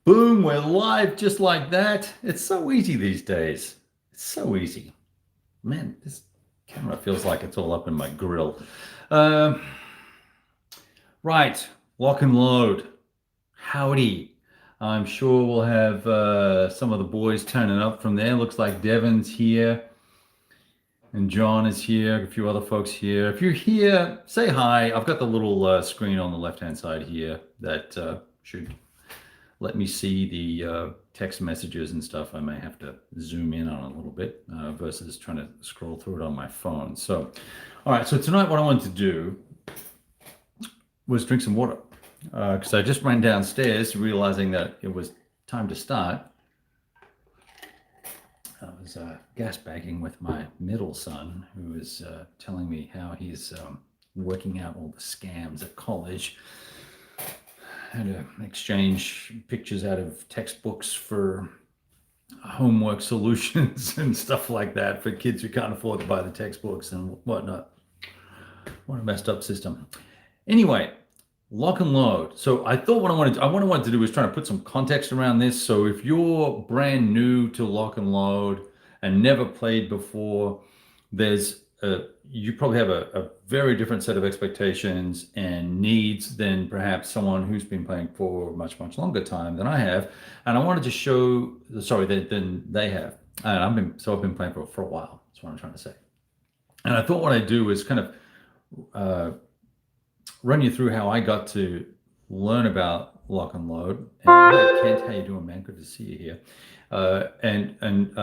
Boom, we're live just like that. It's so easy these days. It's so easy. Man, this camera feels like it's all up in my grill. Um, right, lock and load. Howdy. I'm sure we'll have some of the boys turning up from there. Looks like Devin's here and John is here, a few other folks here. If you're here, say hi. I've got the little screen on the left-hand side here that should let me see the text messages and stuff. I may have to zoom in on a little bit versus trying to scroll through it on my phone. So, all right, so tonight what I wanted to do was drink some water because I just ran downstairs realizing that it was time to start. I was gas bagging with my middle son, who is telling me how he's working out all the scams at college. Had to exchange pictures out of textbooks for homework solutions and stuff like that for kids who can't afford to buy the textbooks and whatnot. What a messed up system. Anyway, lock and load. So I thought what I wanted to do was try to put some context around this. So if you're brand new to lock and load and never played before, you probably have a very different set of expectations and needs than perhaps someone who's been playing for much longer time than I have. And I wanted to show, than they have. And I've been playing for a while. That's what I'm trying to say. And I thought what I'd do is kind of run you through how I got to learn about lock and load. And Kent, how you doing, man? Good to see you here. And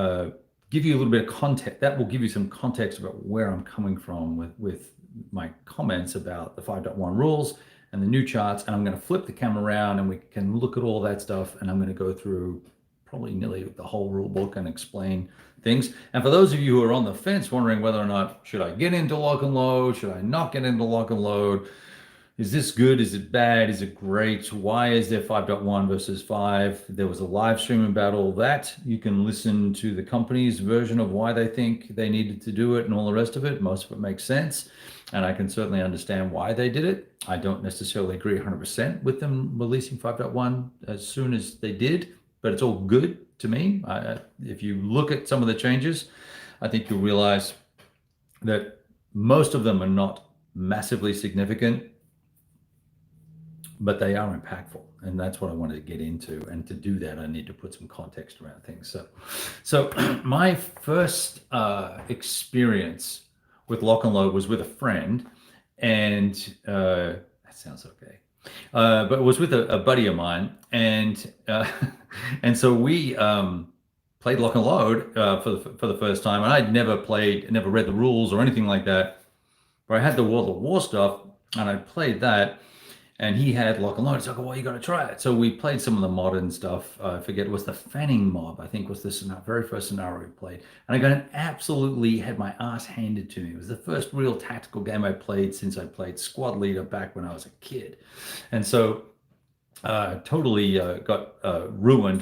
give you a little bit of context. That will give you some context about where I'm coming from with my comments about the 5.1 rules and the new charts. And I'm going to flip the camera around and we can look at all that stuff. And I'm going to go through probably nearly the whole rule book and explain things. And for those of you who are on the fence wondering whether or not, should I get into lock and load? Should I not get into lock and load? Is this good? Is it bad? Is it great? Why is there 5.1 versus 5? There was a live stream about all that. You can listen to the company's version of why they think they needed to do it and all the rest of it. Most of it makes sense. And I can certainly understand why they did it. I don't necessarily agree 100% with them releasing 5.1 as soon as they did, but it's all good to me. If you look at some of the changes, I think you'll realize that most of them are not massively significant, but they are impactful, and that's what I wanted to get into. And to do that, I need to put some context around things. So my first experience with lock and load was with a friend, and that sounds okay, but it was with a buddy of mine, and so we played lock and load for the first time, and I'd never read the rules or anything like that, but I had the World of War stuff, and I played that. And he had lock and load. It's like, well, you got to try it. So we played some of the modern stuff. I forget, it was the Fanning Mob, I think was the very first scenario we played. And I got absolutely had my ass handed to me. It was the first real tactical game I played since I played Squad Leader back when I was a kid. And so totally got ruined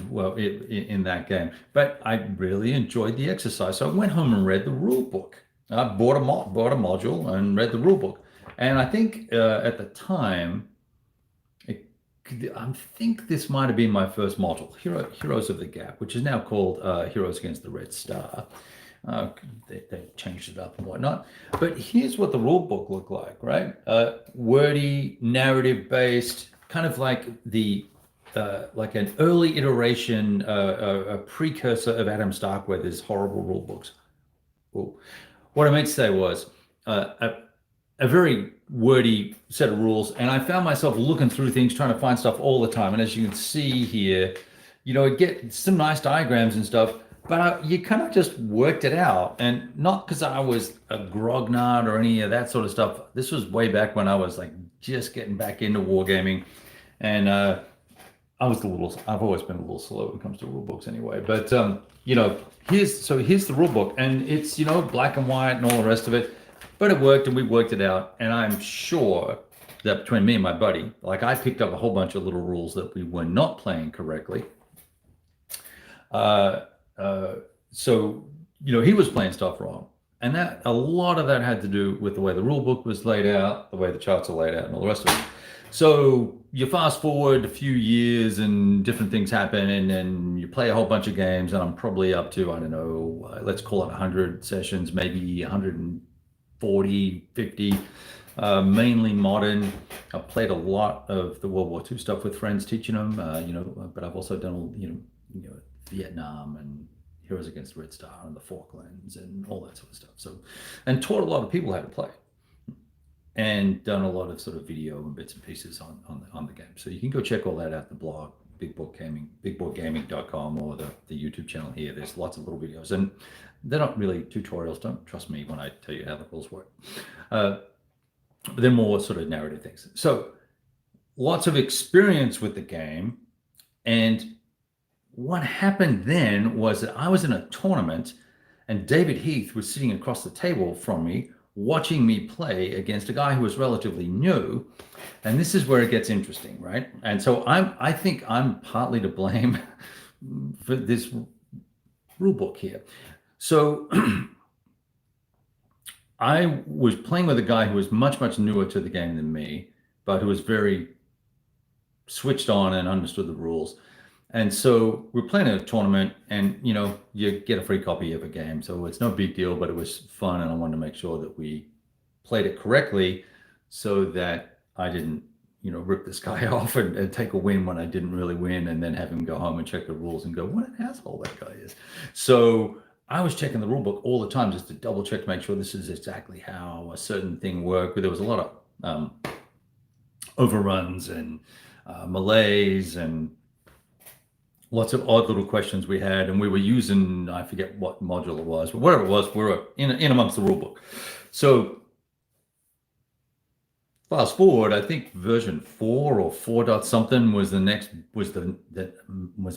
in that game. But I really enjoyed the exercise. So I went home and read the rule book. I bought a module and read the rule book. And I think at the time, I think this might have been my first module, Heroes of the Gap, which is now called Heroes Against the Red Star. They changed it up and whatnot. But here's what the rule book looked like, right? Wordy, narrative-based, kind of like like an early iteration, a precursor of Adam Starkweather's horrible rule books. Ooh. What I meant to say was a very wordy set of rules, and I found myself looking through things, trying to find stuff all the time. And as you can see here, it get some nice diagrams and stuff, but you kind of just worked it out. And not because I was a grognard or any of that sort of stuff. This was way back when I was like just getting back into wargaming, and I've always been a little slow when it comes to rule books anyway. But here's the rule book, and it's black and white and all the rest of it. But it worked, and we worked it out. And I'm sure that between me and my buddy, like I picked up a whole bunch of little rules that we were not playing correctly. So he was playing stuff wrong. And a lot of that had to do with the way the rule book was laid out, the way the charts are laid out, and all the rest of it. So you fast forward a few years and different things happen, and then you play a whole bunch of games, and I'm probably up to, I don't know, let's call it 100 sessions, maybe 140, 50, mainly modern. I've played a lot of the World War II stuff with friends, teaching them, but I've also done, Vietnam and Heroes Against the Red Star and the Falklands and all that sort of stuff. So, and taught a lot of people how to play, and done a lot of sort of video and bits and pieces on the game. So you can go check all that out, the blog, bigboardgaming.com, or the YouTube channel here. There's lots of little videos, and they're not really tutorials. Don't trust me when I tell you how the rules work. They're more sort of narrative things. So lots of experience with the game. And what happened then was that I was in a tournament, and David Heath was sitting across the table from me, watching me play against a guy who was relatively new. And this is where it gets interesting, right? And so I think I'm partly to blame for this rule book here. So I was playing with a guy who was much, much newer to the game than me, but who was very switched on and understood the rules. And so we're playing a tournament, and you get a free copy of a game, so it's no big deal, but it was fun, and I wanted to make sure that we played it correctly so that I didn't rip this guy off and take a win when I didn't really win, and then have him go home and check the rules and go, what an asshole that guy is. So I was checking the rule book all the time just to double check to make sure this is exactly how a certain thing worked. But there was a lot of overruns and malaise and lots of odd little questions we had, and we were using, I forget what module it was, but whatever it was, we were in amongst the rule book. So fast forward, I think version 4 or 4 dot something was was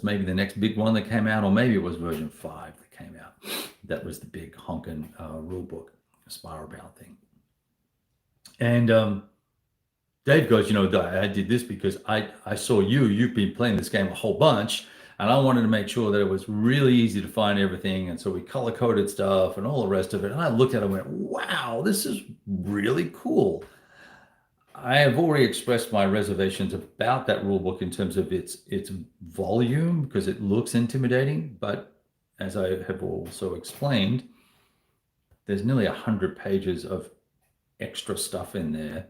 maybe the next big one that came out, or maybe it was version 5 that came out. That was the big honking rule book, spiral bound thing. And Dave goes, I did this because I saw you've been playing this game a whole bunch, and I wanted to make sure that it was really easy to find everything. And so we color coded stuff and all the rest of it. And I looked at it and went, wow, this is really cool. I have already expressed my reservations about that rule book in terms of its volume, because it looks intimidating. But as I have also explained, there's nearly 100 pages of extra stuff in there,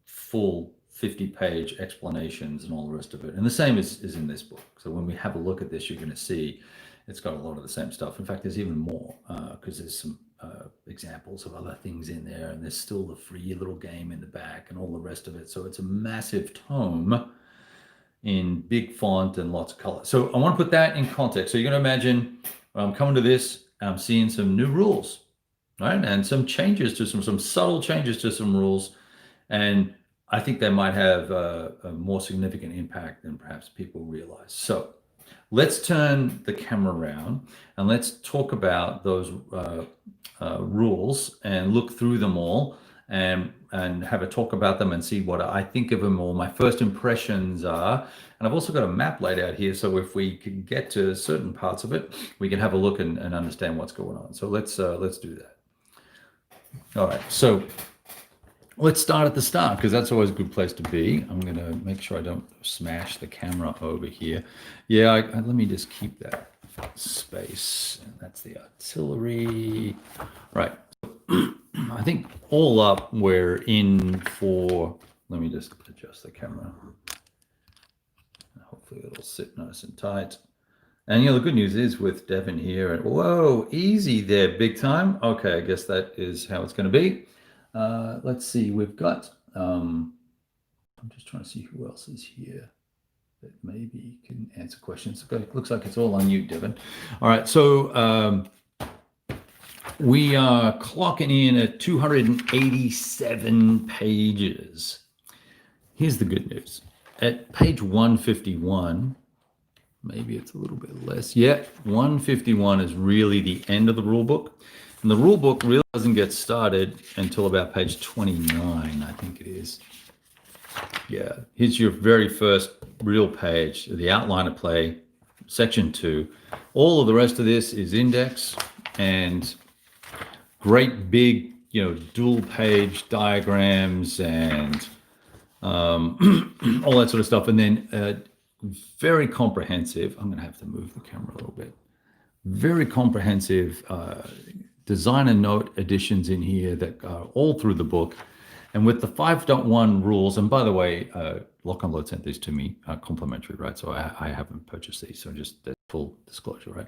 full 50-page explanations and all the rest of it. And the same is in this book. So when we have a look at this, you're going to see it's got a lot of the same stuff. In fact, there's even more, because there's some examples of other things in there, and there's still the free little game in the back and all the rest of it. So it's a massive tome in big font and lots of color. So I want to put that in context. So you're going to imagine I'm coming to this, I'm seeing some new rules, right? And some changes to some subtle changes to some rules. And I think they might have a more significant impact than perhaps people realize. So let's turn the camera around and let's talk about those rules and look through them all and have a talk about them and see what I think of them all. My first impressions are, and I've also got a map laid out here, so if we can get to certain parts of it, we can have a look and understand what's going on. So let's do that. All right, so let's start at the start, because that's always a good place to be. I'm going to make sure I don't smash the camera over here. Yeah, let me just keep that space. That's the artillery. Right. I think all up we're in for, let me just adjust the camera. Hopefully it'll sit nice and tight. And the good news is with Devin here, and whoa, easy there, big time. Okay, I guess that is how it's going to be. Let's see, we've got, I'm just trying to see who else is here that maybe can answer questions. Okay, looks like it's all on you, Devin. All right, so we are clocking in at 287 pages. Here's the good news. At page 151, maybe it's a little bit less. Yeah, 151 is really the end of the rule book. And the rule book really doesn't get started until about page 29, I think it is. Yeah, here's your very first real page, the outline of play, section 2. All of the rest of this is index and great big, dual page diagrams and all that sort of stuff. And then very comprehensive, I'm going to have to move the camera a little bit, very comprehensive designer note additions in here that are all through the book. And with the 5.1 rules, and by the way, Lock and Load sent these to me complimentary, right? So I haven't purchased these, so just full disclosure, right?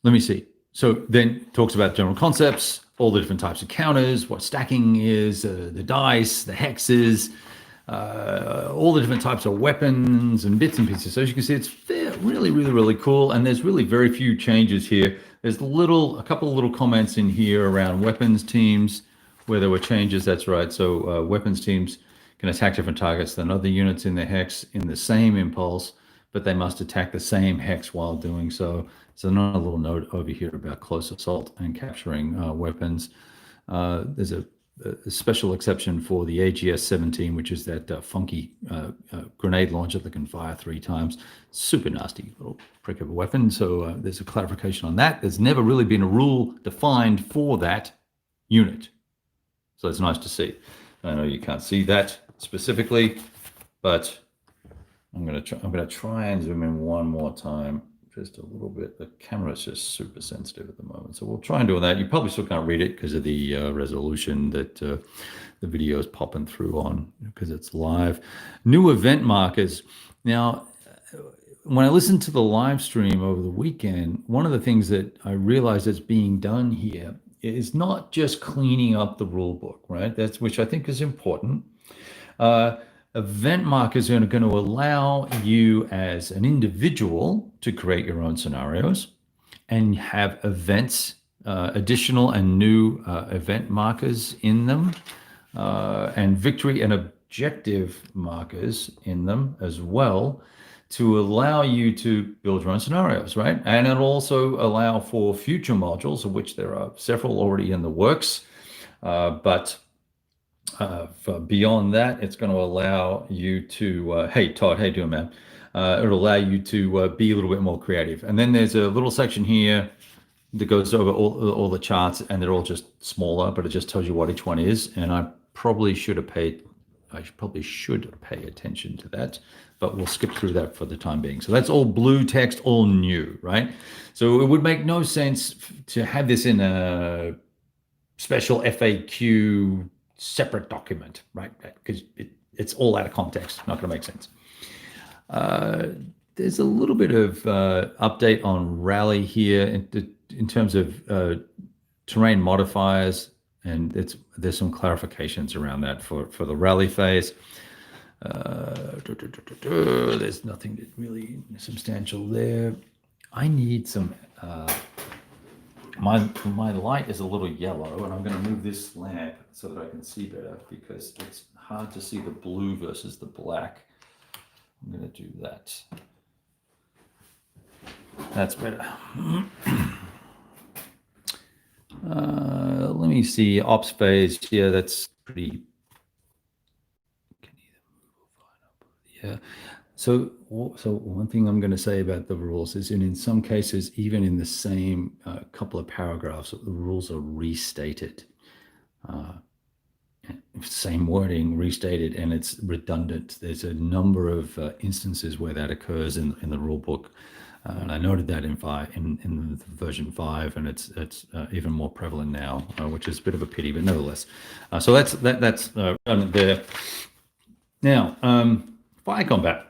Let me see. So then talks about general concepts, all the different types of counters, what stacking is, the dice, the hexes, all the different types of weapons and bits and pieces. So as you can see, it's really, really, really cool. And there's really very few changes here. There's a couple of little comments in here around weapons teams where there were changes. That's right. So weapons teams can attack different targets than other units in the hex in the same impulse, but they must attack the same hex while doing so. So another little note over here about close assault and capturing weapons. There's a special exception for the AGS-17, which is that funky grenade launcher that can fire 3 times. Super nasty little prick of a weapon. So there's a clarification on that. There's never really been a rule defined for that unit. So it's nice to see. I know you can't see that specifically, but I'm going to try and zoom in one more time. Just a little bit. The camera is just super sensitive at the moment, so we'll try and do that. You probably still can't read it because of the resolution that the video is popping through on because it's live. New event markers. Now, when I listened to the live stream over the weekend, one of the things that I realized that's being done here is not just cleaning up the rule book, right? Which I think is important. Event markers are going to allow you as an individual to create your own scenarios and have events, additional and new event markers in them, and victory and objective markers in them as well to allow you to build your own scenarios, right? And it'll also allow for future modules, of which there are several already in the works, but for beyond that, it's going to allow you to, hey, Todd, how you doing, man? It'll allow you to be a little bit more creative. And then there's a little section here that goes over all the charts, and they're all just smaller, but it just tells you what each one is. And I probably should pay attention to that, but we'll skip through that for the time being. So that's all blue text, all new, right? So it would make no sense to have this in a special FAQ separate document, right? Because it's all out of context, not going to make sense. There's a little bit of update on rally here in terms of terrain modifiers, and there's some clarifications around that for the rally phase. There's nothing that really substantial there. I need some. My light is a little yellow, and I'm going to move this lamp so that I can see better because it's hard to see the blue versus the black. I'm going to do that. That's better. Let me see. Ops phase. Yeah, that's pretty. Can either move or find up. Yeah. So one thing I'm going to say about the rules is in some cases, even in the same couple of paragraphs, the rules are restated. Same wording, restated, and it's redundant. There's a number of instances where that occurs in the rule book. And I noted that in version 5, and it's even more prevalent now, which is a bit of a pity, but nevertheless. So that's redundant there. Now, fire combat.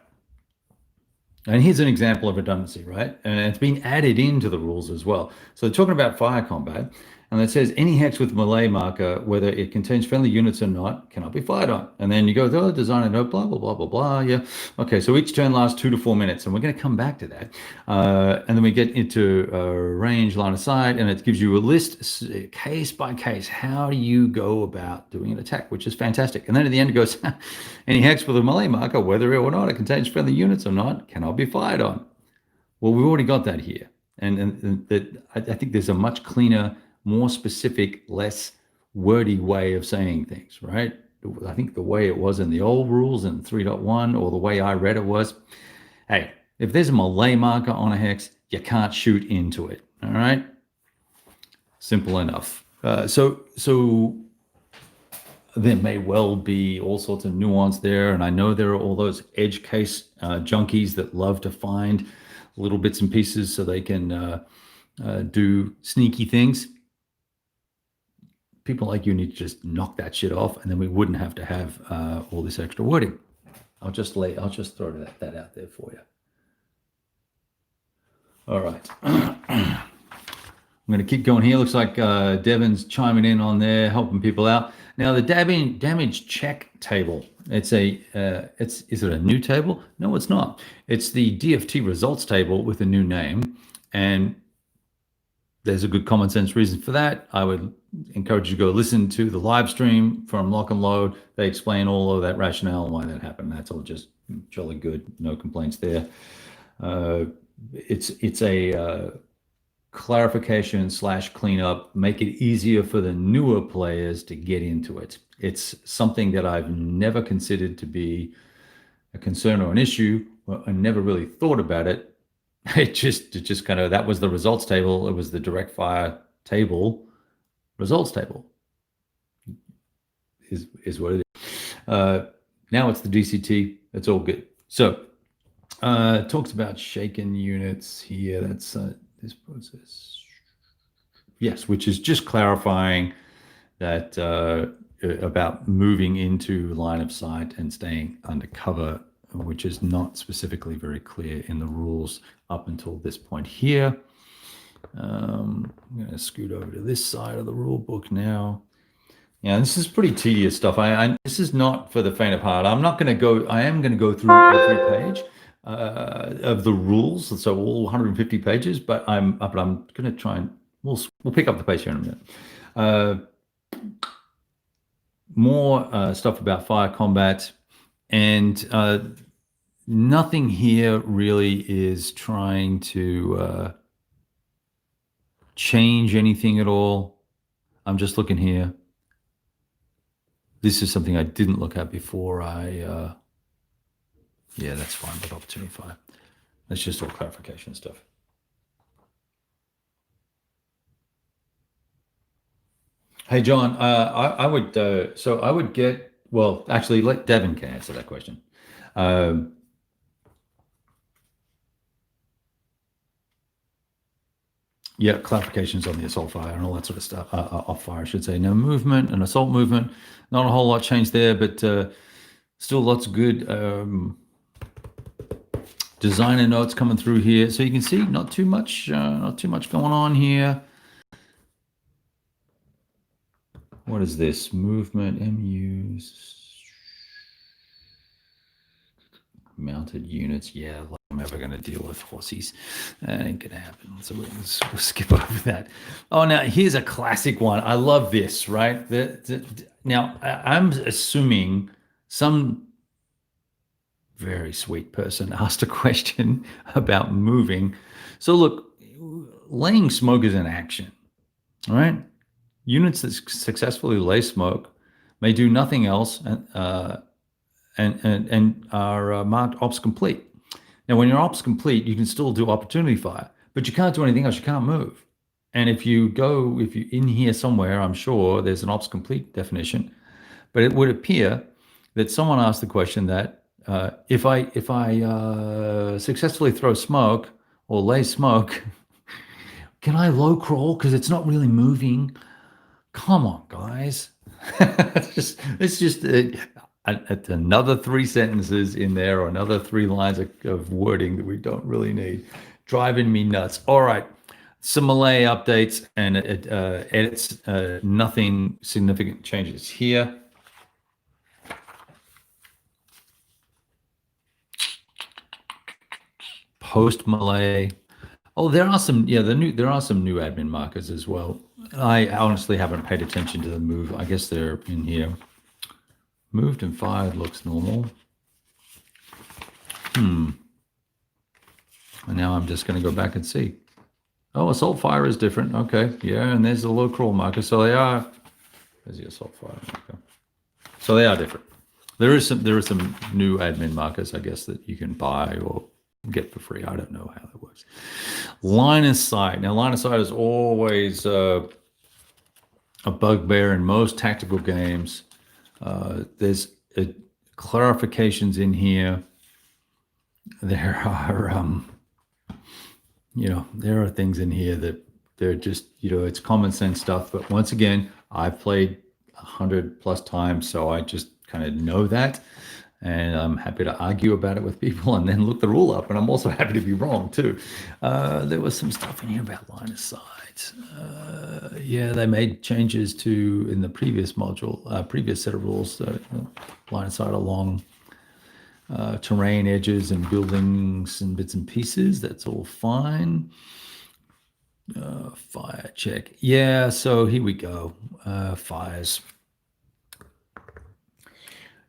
And here's an example of redundancy, right? And it's been added into the rules as well. So they're talking about fire combat, and it says any hex with melee marker, whether it contains friendly units or not, cannot be fired on. And then you go, oh, design a note, blah, blah, blah, blah, blah. Yeah. Okay, so each turn lasts 2 to 4 minutes, and we're going to come back to that. And then we get into range, line of sight, and it gives you a list, case by case. How do you go about doing an attack, which is fantastic. And then at the end it goes, any hex with a melee marker, whether or not it contains friendly units or not, cannot be fired on. Well, we've already got that here. And I think there's a much cleaner, more specific, less wordy way of saying things, right? I think the way it was in the old rules in 3.1, or the way I read it was, hey, if there's a melee marker on a hex, you can't shoot into it, all right? Simple enough. So there may well be all sorts of nuance there. And I know there are all those edge case junkies that love to find little bits and pieces so they can do sneaky things. People like you need to just knock that shit off, and then we wouldn't have to have all this extra wording. I'll just throw that out there for you. All right. I'm going to keep going here. Looks like Devin's chiming in on there, helping people out. Now the damage check table. Is it a new table? No, it's not. It's the DFT results table with a new name, and there's a good common sense reason for that. I would encourage you to go listen to the live stream from Lock and Load. They explain all of that rationale and why that happened. That's all just jolly good. No complaints there. It's a clarification / cleanup, make it easier for the newer players to get into it. It's something that I've never considered to be a concern or an issue. I never really thought about it. It just kind of, that was the results table. It was the direct fire table, results table is what it is. Now it's the DCT. It's all good. So talks about shaken units here. That's this process. Yes, which is just clarifying that about moving into line of sight and staying undercover, which is not specifically very clear in the rules up until this point here. I'm going to scoot over to this side of the rule book now. Yeah, this is pretty tedious stuff. This is not for the faint of heart. I'm not going to go. I am going to go through every page of the rules, so all 150 pages. But I'm going to try and we'll pick up the pace here in a minute. More stuff about fire combat, and nothing here really is trying to change anything at all. I'm just looking here. This is something I didn't look at before. Yeah, that's fine with opportunity fire. That's just all clarification stuff. Hey, John, I would get, well, actually, let Devin can answer that question. Yeah, clarifications on the assault fire and all that sort of stuff. Off fire, I should say. No movement and assault movement. Not a whole lot changed there, but still lots of good designer notes coming through here. So you can see not too much going on here. What is this? Movement, MUs. Mounted units. Yeah, I'm ever going to deal with horsies. That ain't going to happen. So we'll skip over that. Oh, now here's a classic one. I love this, right? Now, I'm assuming some very sweet person asked a question about moving. So look, laying smoke is an action, all right? Units that successfully lay smoke may do nothing else and are marked ops complete. Now, when you're ops complete, you can still do opportunity fire, but you can't do anything else. You can't move. And if you in here somewhere, I'm sure there's an ops complete definition, but it would appear that someone asked the question that if I successfully throw smoke or lay smoke, can I low crawl because it's not really moving? Come on, guys. it's just another 3 sentences in there, or another 3 lines of wording that we don't really need. Driving me nuts. All right. Some Malay updates and edits. Nothing significant changes here. Post Malay. Oh, there are some. Yeah, there are some new admin markers as well. I honestly haven't paid attention to the move. I guess they're in here. Moved and fired looks normal. And now I'm just going to go back and see. Oh, assault fire is different. Okay, yeah, and there's the low crawl marker. So they are. There's the assault fire marker. So they are different. There are some new admin markers, I guess, that you can buy or get for free. I don't know how that works. Line of sight. Now, line of sight is always a bugbear in most tactical games. There's clarifications in here. There are, there are things in here that they're just, it's common sense stuff. But once again, I've played 100+ times, so I just kind of know that. And I'm happy to argue about it with people and then look the rule up. And I'm also happy to be wrong too. There was some stuff in here about line of sight. Yeah, they made changes in the previous module, previous set of rules, line of sight along terrain edges and buildings and bits and pieces. That's all fine. Fire check. Yeah, so here we go. Fires.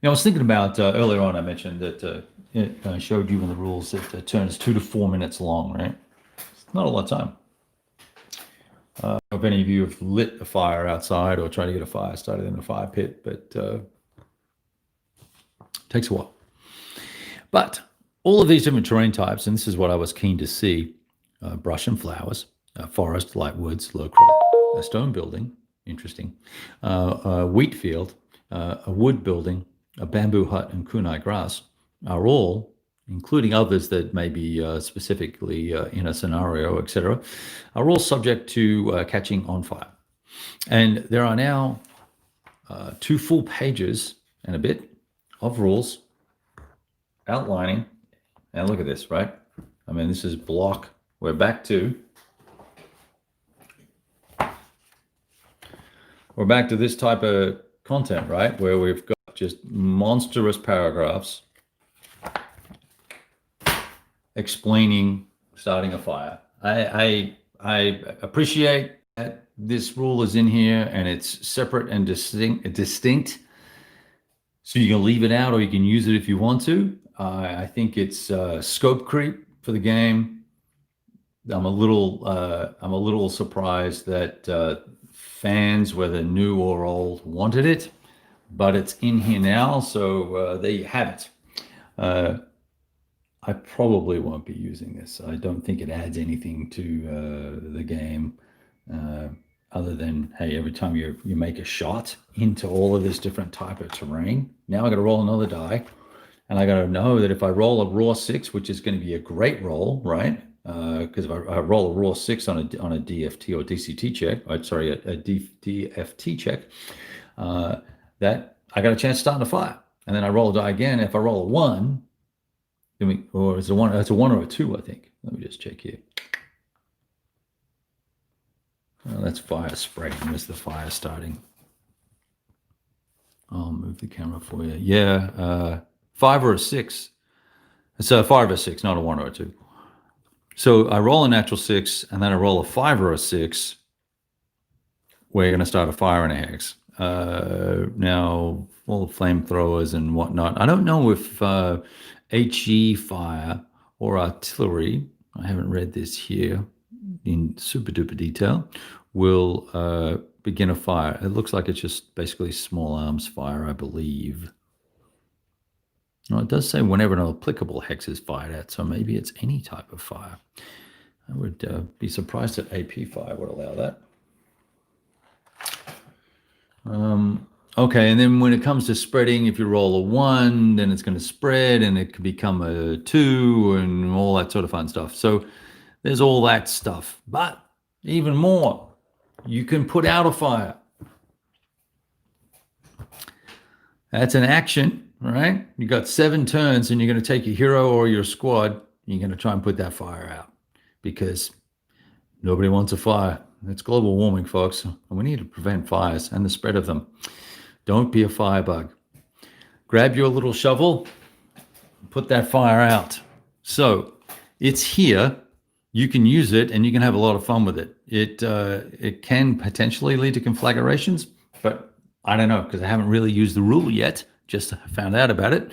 I was thinking about earlier on, I mentioned that I showed you in the rules that the turn is 2 to 4 minutes long, right? It's not a lot of time. If any of you have lit a fire outside or tried to get a fire started in a fire pit, but it takes a while. But all of these different terrain types, and this is what I was keen to see, brush and flowers, forest, light woods, low crop, a stone building, interesting, a wheat field, a wood building, a bamboo hut, and kunai grass are all, including others that may be specifically in a scenario, etc., are all subject to catching on fire. And there are now 2 full pages and a bit of rules outlining, and look at this, right? I mean, this is block. We're back to this type of content, right? Where we've got just monstrous paragraphs explaining starting a fire. I appreciate that this rule is in here and it's separate and distinct. So you can leave it out or you can use it if you want to. I think it's scope creep for the game. I'm a little surprised that fans, whether new or old, wanted it, but it's in here now, so there you have it. I probably won't be using this. I don't think it adds anything to the game, other than, hey, every time you make a shot into all of this different type of terrain, now I got to roll another die, and I got to know that if I roll a raw 6, which is going to be a great roll, right? Because if I roll a raw 6 on a DFT or DCT check, a DFT check, that I got a chance of starting a fire. And then I roll a die again. If I roll a 1, or is it a 1? It's a 1 or a 2, I think. Let me just check here. That's fire spreading. There's the fire starting. I'll move the camera for you. Yeah, 5 or a 6. It's a 5 or a 6, not a 1 or a 2. So I roll a natural 6, and then I roll a 5 or a 6. We're going to start a fire in a hex. Now, all the flamethrowers and whatnot. I don't know if HE fire or artillery, I haven't read this here in super duper detail, will begin a fire. It looks like it's just basically small arms fire, I believe. Well, it does say whenever an applicable hex is fired at, so maybe it's any type of fire. I would be surprised that AP fire would allow that. Okay, and then when it comes to spreading, if you roll a 1, then it's going to spread, and it could become a 2, and all that sort of fun stuff. So there's all that stuff. But even more, you can put out a fire. That's an action. All right, you got 7 turns, and you're going to take your hero or your squad, and you're going to try and put that fire out, because nobody wants a fire. It's global warming, folks, and we need to prevent fires and the spread of them. Don't be a firebug. Grab your little shovel, put that fire out. So it's here. You can use it, and you can have a lot of fun with it. It can potentially lead to conflagrations, but I don't know, because I haven't really used the rule yet. Just found out about it.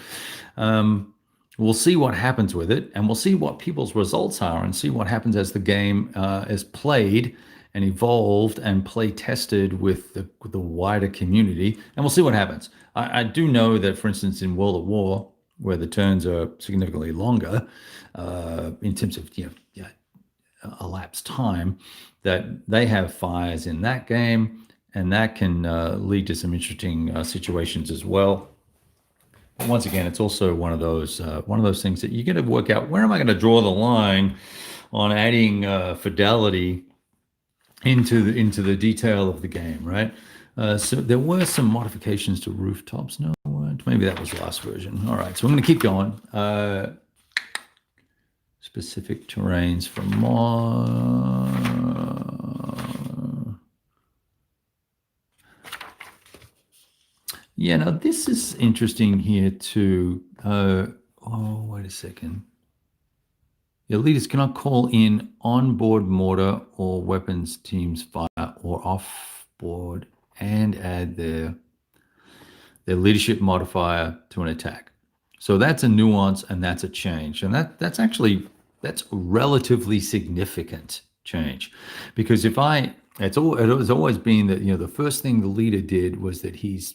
We'll see what happens with it, and we'll see what people's results are, and see what happens as the game is played and evolved and play tested with the wider community, and we'll see what happens. I do know that, for instance, in World at War, where the turns are significantly longer in terms of elapsed time, that they have fires in that game. and that can lead to some interesting situations as well. But once again, it's also one of those things that you got to work out, where am I going to draw the line on adding fidelity into the detail of the game, right? So there were some modifications to rooftops. No, maybe that was the last version. All right, so I'm going to keep going. Specific terrains for Yeah, now this is interesting here too. Wait a second. Your leaders cannot call in onboard mortar or weapons teams fire or off-board and add their leadership modifier to an attack. So that's a nuance and that's a change. And that's relatively significant change. Because it has always been that, the first thing the leader did was that he's,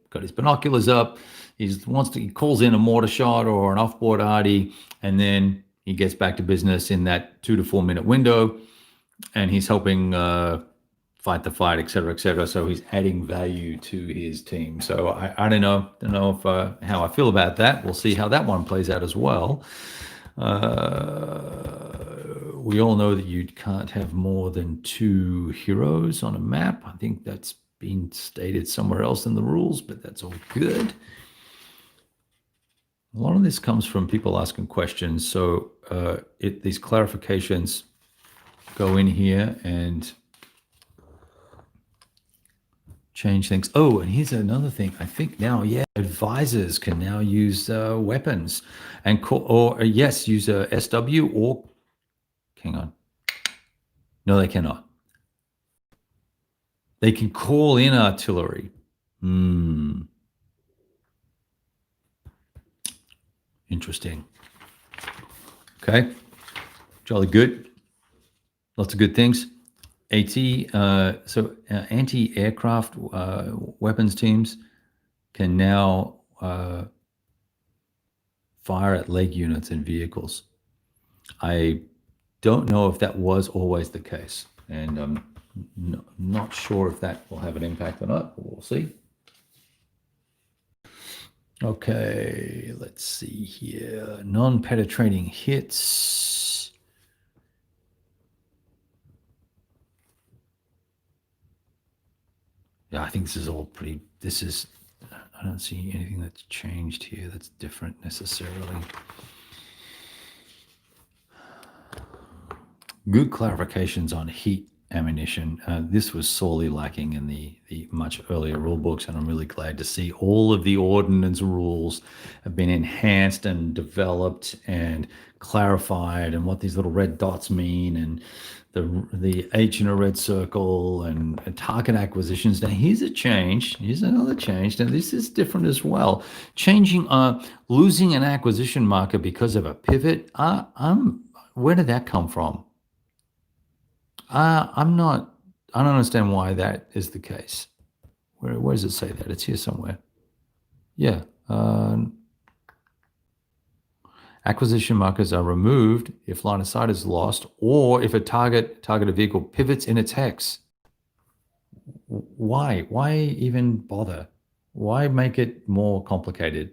got his binoculars up, he calls in a mortar shot or an off-board arty, and then he gets back to business in that 2 to 4 minute window, and he's helping fight the fight, et cetera, et cetera. So he's adding value to his team. So I don't know if how I feel about that. We'll see how that one plays out as well. We all know that you can't have more than 2 heroes on a map. I think that's been stated somewhere else in the rules, but that's all good. A lot of this comes from people asking questions. So these clarifications go in here and change things. Oh, and here's another thing. I think now, advisors can now use weapons and use a SW or, hang on. No, they cannot. They can call in artillery. Interesting. Okay. Jolly good. Lots of good things. Anti-aircraft weapons teams can now fire at leg units and vehicles. I don't know if that was always the case, and I'm not sure if that will have an impact or not, but we'll see. Okay, let's see here. Non-penetrating hits. Yeah, I think this is all pretty, I don't see anything that's changed here that's different necessarily. Good clarifications on heat ammunition. This was sorely lacking in the much earlier rule books, and I'm really glad to see all of the ordnance rules have been enhanced and developed and clarified, and what these little red dots mean, and the H in a red circle, and target acquisitions. Now here's a change. Here's another change. Now this is different as well. Changing, losing an acquisition marker because of a pivot. Where did that come from? I don't understand why that is the case. Where does it say that? It's here somewhere. Yeah. Acquisition markers are removed if line of sight is lost, or if a targeted vehicle pivots in its hex. Why? Why even bother? Why make it more complicated?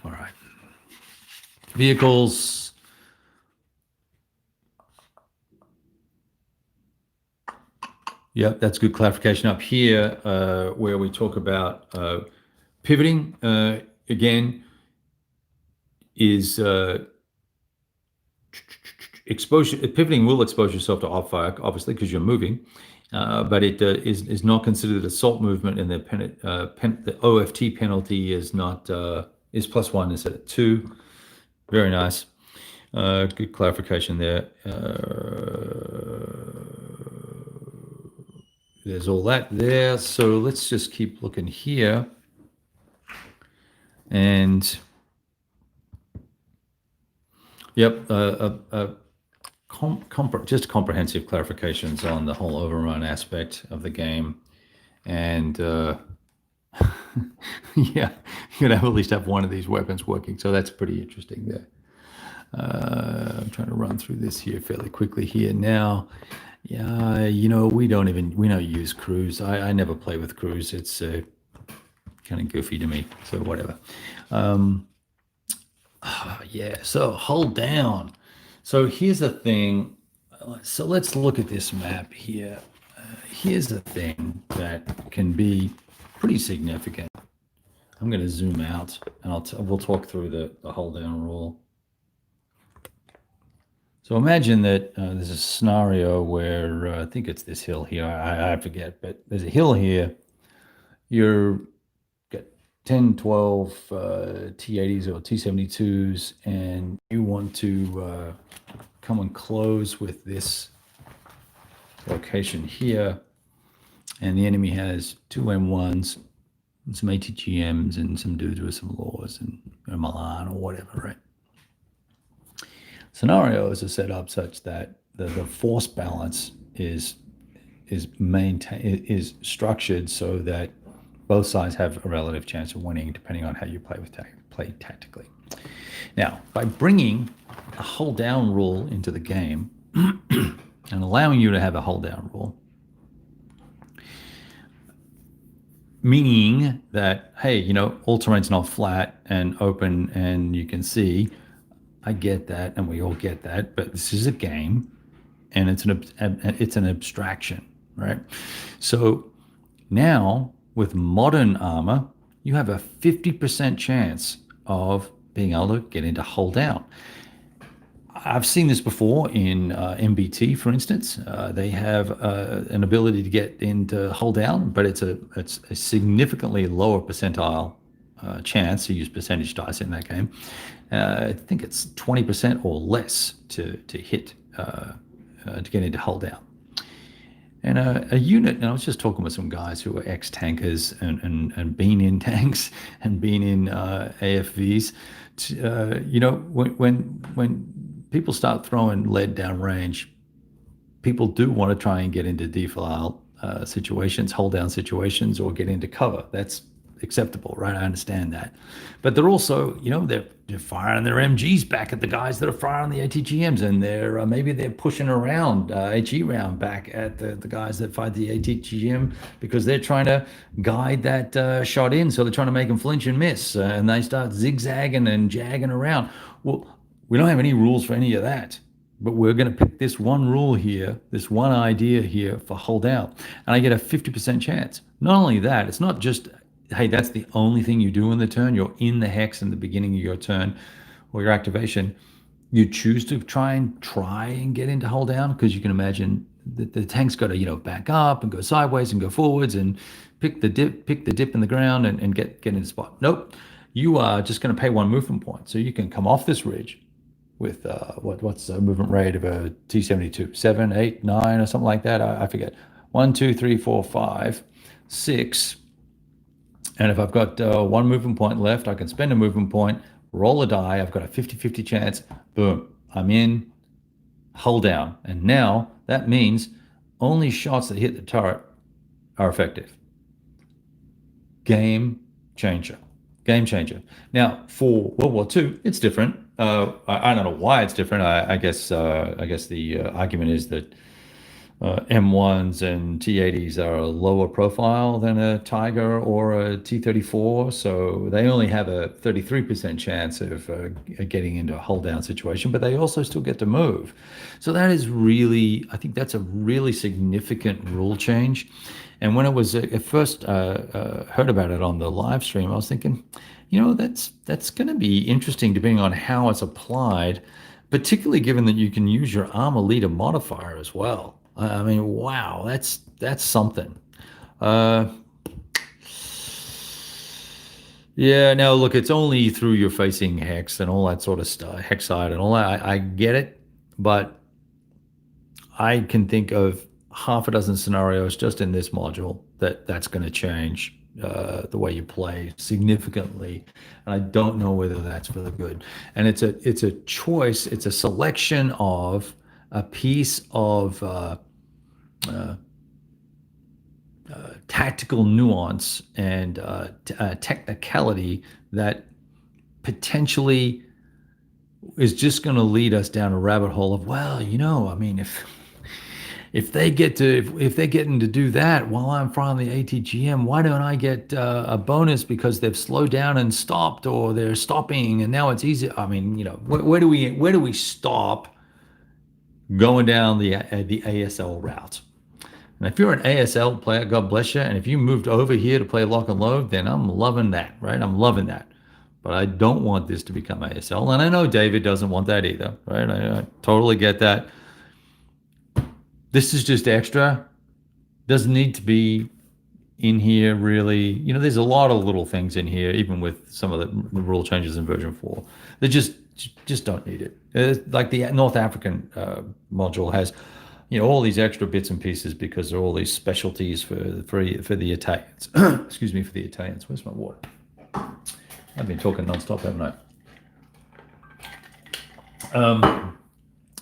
All right. Vehicles. Yep, that's good clarification up here, where we talk about pivoting. Again, is exposure. Pivoting will expose yourself to off fire, obviously, because you're moving, but it is not considered assault movement, and the OFT penalty is not is +1 instead of 2. Very nice. Good clarification there. There's all that there. So let's just keep looking here. And yep, just comprehensive clarifications on the whole overrun aspect of the game. And yeah, you'd at least have one of these weapons working. So that's pretty interesting there. I'm trying to run through this here fairly quickly here now. Yeah, we don't use crews. I never play with crews. It's kind of goofy to me. So whatever. Yeah. So hold down. So here's the thing. So let's look at this map here. Here's the thing that can be pretty significant. I'm going to zoom out and we'll talk through the hold down rule. So imagine that there's a scenario where I think it's this hill here. I forget, but there's a hill here. You're got 10, 12 T80s or T72s, and you want to come and close with this location here. And the enemy has two M1s, and some ATGMs, and some dudes with some laws and a Milan or whatever, right? Scenarios are set up such that the force balance is structured so that both sides have a relative chance of winning, depending on how you play tactically. Now, by bringing a hold down rule into the game and allowing you to have a hold down rule, meaning that, hey, all terrain's not flat and open and you can see. I get that, and we all get that, but this is a game, and it's an abstraction, right? So now with modern armor, you have a 50% chance of being able to get into hold down. I've seen this before in MBT, for instance. They have an ability to get into hold down, but it's a significantly lower percentile chance to use percentage dice in that game. I think it's 20% or less to hit to get into hold down. And a unit, and I was just talking with some guys who are ex-tankers and been in tanks and been in AFVs. When people start throwing lead down range, people do want to try and get into defile situations, hold down situations, or get into cover. That's acceptable, right? I understand that. But they're also, they're firing their MGs back at the guys that are firing the ATGMs, and maybe they're pushing around HE round back at the guys that fight the ATGM because they're trying to guide that shot in. So they're trying to make them flinch and miss, and they start zigzagging and jagging around. Well, we don't have any rules for any of that. But we're going to pick this one rule here, this one idea here for hold down. And I get a 50% chance. Not only that, it's not just, hey, that's the only thing you do in the turn. You're in the hex in the beginning of your turn or your activation. You choose to try and get into hold down because you can imagine that the tank's got to, back up and go sideways and go forwards and pick the dip in the ground and get in the spot. Nope. You are just going to pay one movement point. So you can come off this ridge with what's the movement rate of a T-72? 7, 8, 9, or something like that. I forget. 1, 2, 3, 4, 5, 6. And if I've got one movement point left, I can spend a movement point, roll a die. I've got a 50-50 chance. Boom. I'm in. Hold down. And now that means only shots that hit the turret are effective. Game changer. Game changer. Now, for World War II, it's different. I don't know why it's different. I guess the argument is that M1s and T80s are a lower profile than a Tiger or a T34, so they only have a 33% chance of getting into a hold down situation, but they also still get to move. So that is really, I think that's a really significant rule change. And when it was at first heard about it on the live stream, I was thinking, that's going to be interesting depending on how it's applied, particularly given that you can use your armor leader modifier as well. I mean, wow, that's something. Yeah, now look, it's only through your facing hex and all that sort of stuff, hex side and all that. I get it, but I can think of half a dozen scenarios just in this module that's going to change the way you play significantly, and I don't know whether that's for the good. And it's a choice, it's a selection of a piece of tactical nuance and technicality that potentially is just going to lead us down a rabbit hole of, well, I mean, if they get to if they're getting to do that while I'm filing the ATGM, why don't I get a bonus because they've slowed down and stopped, or they're stopping and now it's easy? I mean, where do we stop going down the ASL route? And if you're an ASL player, God bless you. And if you moved over here to play lock and load, then I'm loving that, right? I'm loving that. But I don't want this to become ASL. And I know David doesn't want that either, right? I totally get that. This is just extra. Doesn't need to be in here, really. There's a lot of little things in here, even with some of the rule changes in version 4. They just don't need it. Like the North African module has, all these extra bits and pieces because there are all these specialties for the Italians. Excuse me, for the Italians. Where's my water? I've been talking nonstop, haven't I?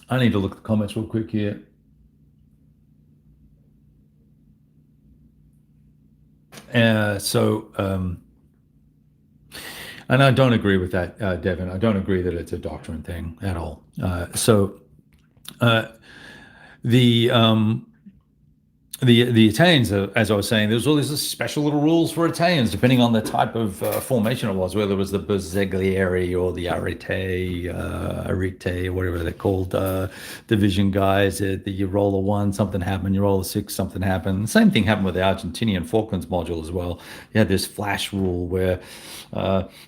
I need to look at the comments real quick here. And I don't agree with that, Devin. I don't agree that it's a doctrine thing at all. The Italians, as I was saying, there's all these special little rules for Italians, depending on the type of formation it was, whether it was the Bersaglieri or the Arete, or whatever they're called, division guys. You roll a 1, something happened. You roll a 6, something happened. The same thing happened with the Argentinian Falklands module as well. You had this flash rule where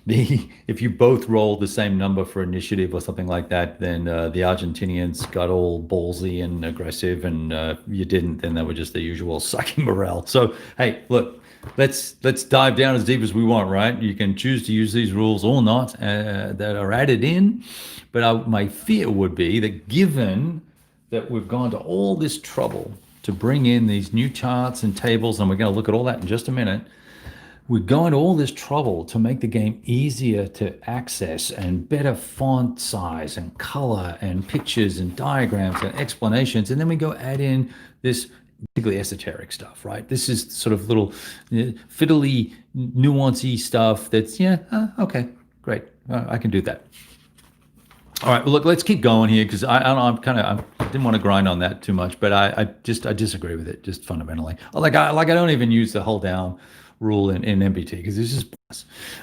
if you both rolled the same number for initiative or something like that, then the Argentinians got all ballsy and aggressive, and you didn't, then they were just the usual sucking morale. So hey, look, let's dive down as deep as we want, right? You can choose to use these rules or not that are added in, but my fear would be that given that we've gone to all this trouble to bring in these new charts and tables, and we're going to look at all that in just a minute, we're going to all this trouble to make the game easier to access and better font size and color and pictures and diagrams and explanations. And then we go add in this particularly esoteric stuff, right? This is sort of little fiddly, nuancy stuff that's, okay, great. I can do that. All right, well, look, let's keep going here because I didn't want to grind on that too much, but I disagree with it just fundamentally. I don't even use the hold down rule in MBT because this is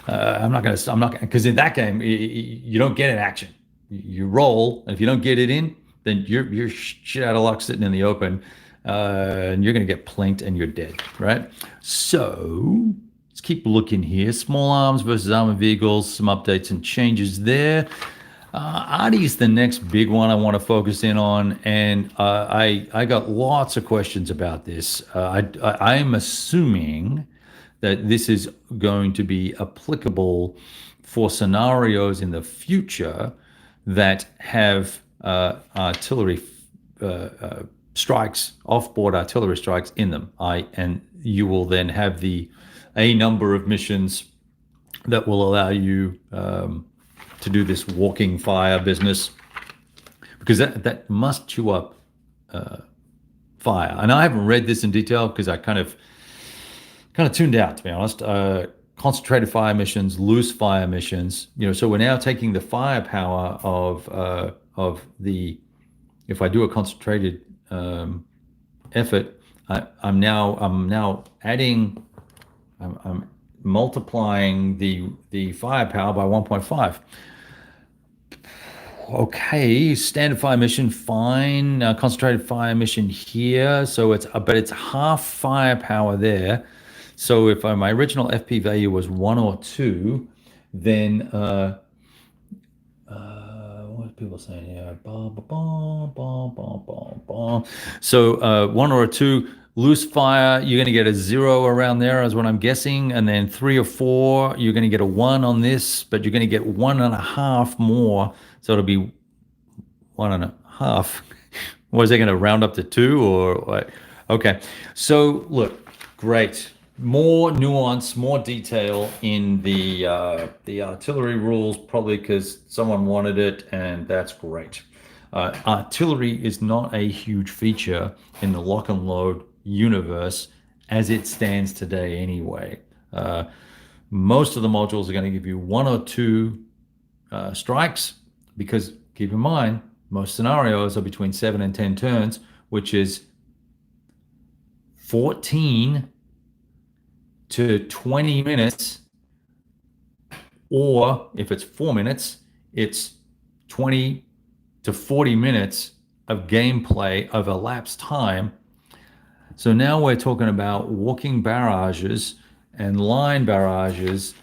I'm not gonna because in that game you don't get an action. You roll, and if you don't get it in, then you're shit out of luck sitting in the open, and you're gonna get planked and you're dead, right? So let's keep looking here. Small arms versus armored vehicles, some updates and changes there. Adi's the next big one I want to focus in on, and I got lots of questions about this. I'm assuming that this is going to be applicable for scenarios in the future that have artillery strikes, off-board artillery strikes in them. And you will then have a number of missions that will allow you to do this walking fire business, because that must chew up fire. And I haven't read this in detail because I kind of tuned out, to be honest. Concentrated fire missions, loose fire missions. So we're now taking the firepower of the. If I do a concentrated effort, I'm now adding. I'm multiplying the firepower by 1.5. Okay, standard fire mission, fine. Concentrated fire mission here, so it's half firepower there. So if my original FP value was 1 or 2, then what are people saying here? So 1 or 2. Loose fire, you're going to get a 0 around there, is what I'm guessing. And then 3 or 4, you're going to get a 1 on this, but you're going to get 1.5 more. So it'll be 1.5. Was they going to round up to 2 or what? Okay. So look, great. More nuance, more detail in the artillery rules, probably because someone wanted it, and that's great. Artillery is not a huge feature in the lock and load universe as it stands today anyway. Most of the modules are going to give you 1 or 2 strikes, because keep in mind, most scenarios are between 7 and 10 turns, which is 14 to 20 minutes, or if it's 4 minutes, it's 20 to 40 minutes of gameplay of elapsed time. So now we're talking about walking barrages and line barrages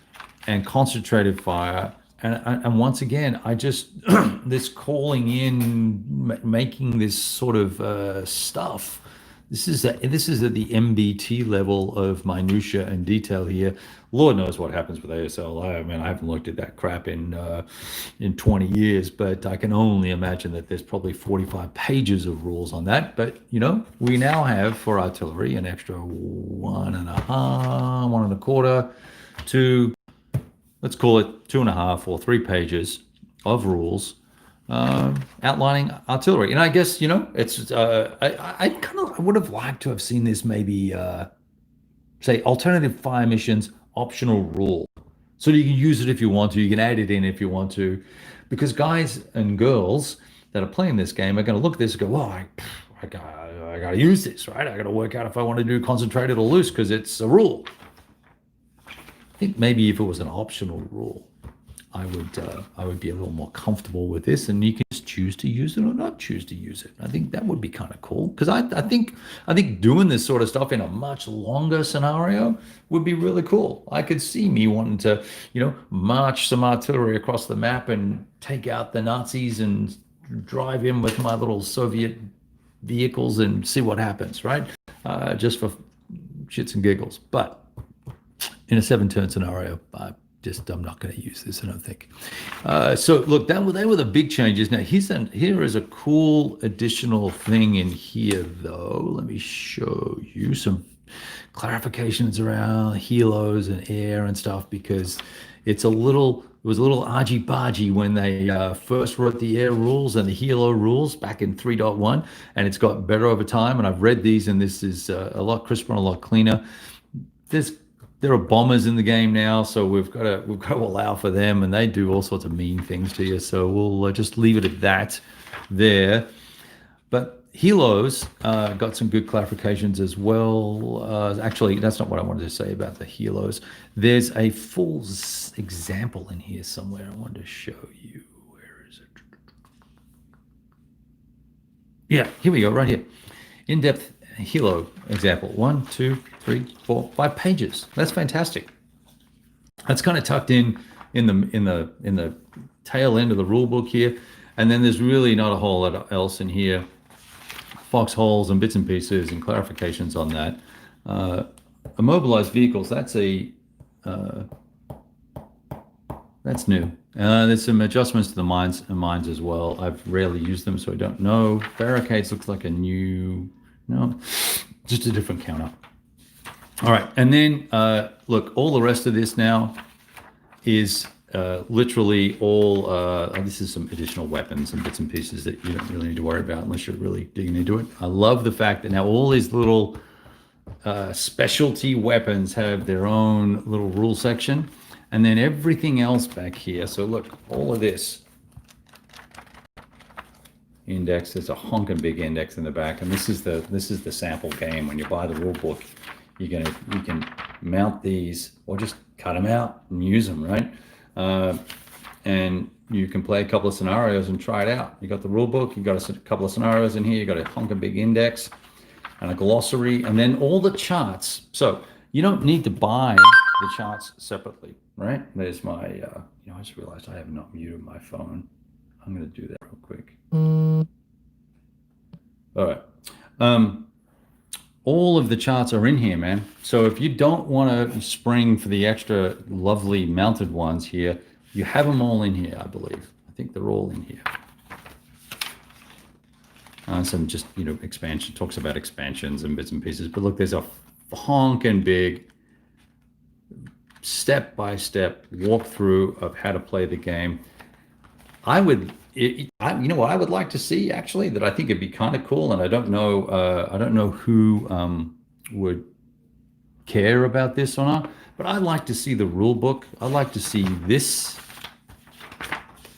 and concentrated fire. And once again, I just, this calling in, making this sort of stuff. This is at the MBT level of minutia and detail here. Lord knows what happens with ASL. I mean, I haven't looked at that crap in 20 years, but I can only imagine that there's probably 45 pages of rules on that. But we now have for artillery an extra 1.5, 1.25 to, let's call it 2.5 or 3 pages of rules outlining artillery. And I guess, it's, I would have liked to have seen this maybe, say, alternative fire missions, optional rule. So you can use it if you want to, you can add it in if you want to, because guys and girls that are playing this game are going to look at this and go, well, I got to use this, right? I got to work out if I want to do concentrated or loose because it's a rule. I think maybe if it was an optional rule, I would be a little more comfortable with this, and you can just choose to use it or not choose to use it. I think that would be kind of cool, because I think doing this sort of stuff in a much longer scenario would be really cool. I could see me wanting to, march some artillery across the map and take out the Nazis and drive in with my little Soviet vehicles and see what happens, right? Just for shits and giggles. But in a 7-turn scenario, I'm not going to use this, I don't think. So look, they were the big changes. Now here is a cool additional thing in here, though. Let me show you some clarifications around helos and air and stuff, because it was a little argy-bargy when they first wrote the air rules and the helo rules back in 3.1, and it's got better over time. And I've read these, and this is a lot crisper and a lot cleaner. There are bombers in the game now, so we've got to allow for them, and they do all sorts of mean things to you. So we'll just leave it at that there. But helos got some good clarifications as well. Actually, that's not what I wanted to say about the helos. There's a full example in here somewhere I wanted to show you. Where is it? Yeah, here we go, right here. In-depth helo example. 1, 2, 3, 4, 5 pages. That's fantastic. That's kind of tucked in the tail end of the rule book here, and then there's really not a whole lot else in here. Foxholes and bits and pieces and clarifications on that. Immobilized vehicles. That's new. There's some adjustments to the mines as well. I've rarely used them, so I don't know. Barricades looks like a new. No, just a different counter. All right, and then look, all the rest of this now is literally all, this is some additional weapons and bits and pieces that you don't really need to worry about unless you're really digging into it. I love the fact that now all these little specialty weapons have their own little rule section, and then everything else back here. So look, all of this index, there's a honking big index in the back, and this is the sample game. When you buy the rule book, you can mount these or just cut them out and use them, right? And you can play a couple of scenarios and try it out. You got the rule book, you got a couple of scenarios in here, you got a honking big index and a glossary, and then all the charts. So you don't need to buy the charts separately, right? There's my, I just realized I have not muted my phone. I'm going to do that real quick. All right. All of the charts are in here, man. So if you don't want to spring for the extra lovely mounted ones here, you have them all in here, I believe. I think they're all in here. Some just, expansion, talks about expansions and bits and pieces. But look, there's a honking big step-by-step walkthrough of how to play the game. I would, what I would like to see, actually, that I think it'd be kind of cool, and I don't know who would care about this or not, but I'd like to see the rule book. I'd like to see this.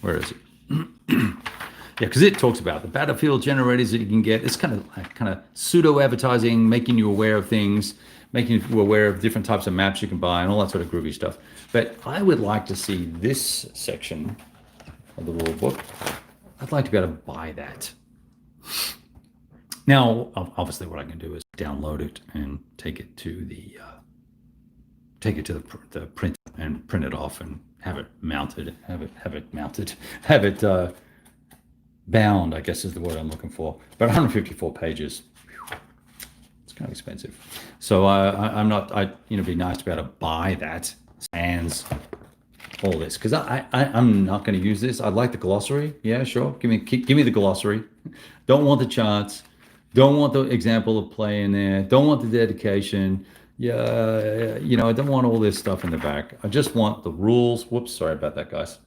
Where is it? Yeah, because it talks about the battlefield generators that you can get. It's kind of pseudo advertising, making you aware of things, making you aware of different types of maps you can buy, and all that sort of groovy stuff. But I would like to see this section of the rule book. I'd like to be able to buy that. Now, obviously, what I can do is download it and take it to the print and print it off and have it mounted, have it bound, I guess is the word I'm looking for. But 154 pages, it's kind of expensive. So it'd be nice to be able to buy that and all this, because I'm not going to use this. I'd like the glossary. Yeah, sure. Give me the glossary. Don't want the charts. Don't want the example of play in there. Don't want the dedication. Yeah, I don't want all this stuff in the back. I just want the rules. Whoops, sorry about that, guys.